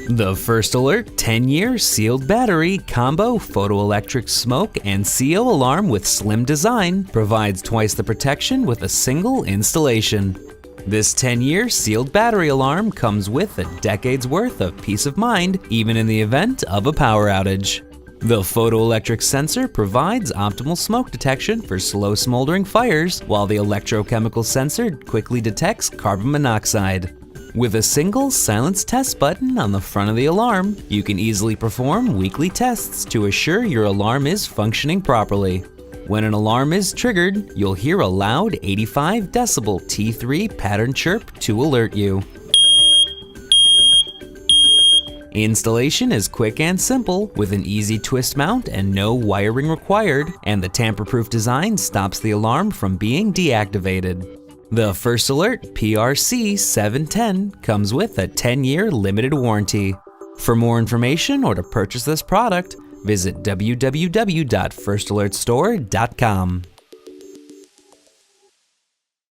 The First Alert 10-year sealed battery combo photoelectric smoke and seal alarm with slim design provides twice the protection with a single installation. This 10-year sealed battery alarm comes with a decade's worth of peace of mind even in the event of a power outage. The photoelectric sensor provides optimal smoke detection for slow smoldering fires, while the electrochemical sensor quickly detects carbon monoxide. With a single silence test button on the front of the alarm, you can easily perform weekly tests to assure your alarm is functioning properly. When an alarm is triggered, you'll hear a loud 85 decibel T3 pattern chirp to alert you. Installation is quick and simple, with an easy twist mount and no wiring required, and the tamper-proof design stops the alarm from being deactivated. The First Alert PRC710 comes with a 10-year limited warranty. For more information or to purchase this product, visit www.firstalertstore.com.